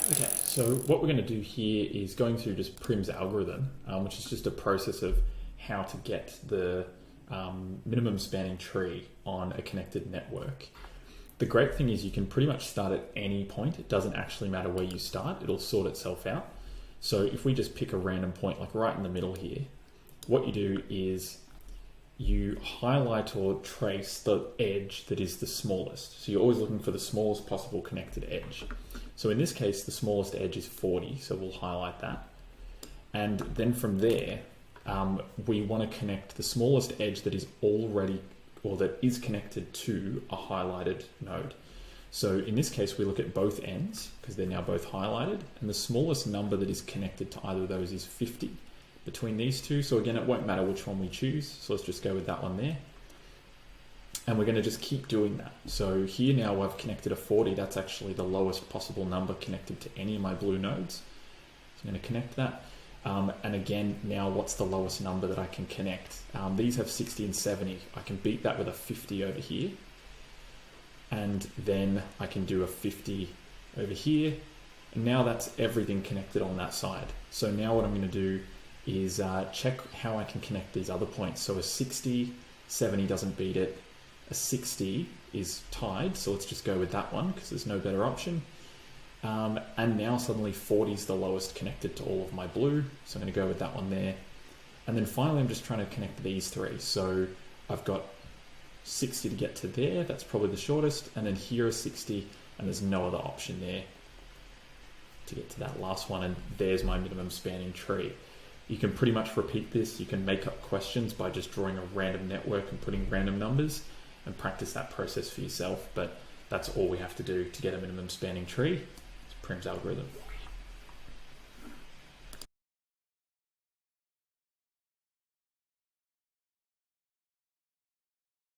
Okay, so what we're going to do here is going through just Prim's algorithm, which is just a process of how to get the minimum spanning tree on a connected network. The great thing is you can pretty much start at any point. It doesn't actually matter where you start. It'll sort itself out. So if we just pick a random point, like right in the middle here, what you do is you highlight or trace the edge that is the smallest. So you're always looking for the smallest possible connected edge. So in this case, the smallest edge is 40, so we'll highlight that. And then from there, we want to connect the smallest edge that is already, or that is connected to a highlighted node. So in this case, we look at both ends because they're now both highlighted, and the smallest number that is connected to either of those is 50 between these two. So again, it won't matter which one we choose. So let's just go with that one there. And we're going to just keep doing that. So here now I've connected a 40. That's actually the lowest possible number connected to any of my blue nodes. So I'm going to connect that. And again, now what's the lowest number that I can connect? These have 60 and 70. I can beat that with a 50 over here. And then I can do a 50 over here. And now that's everything connected on that side. So now what I'm going to do is check how I can connect these other points. So a 60, 70 doesn't beat it. A 60 is tied, so let's just go with that one because there's no better option. And now suddenly 40 is the lowest connected to all of my blue, so I'm going to go with that one there. And then finally I'm just trying to connect these three. So I've got 60 to get to there, that's probably the shortest, and then here is 60, and there's no other option there to get to that last one, and there's my minimum spanning tree. You can pretty much repeat this. You can make up questions by just drawing a random network and putting random numbers and practice that process for yourself, but that's all we have to do to get a minimum spanning tree. It's Prim's algorithm.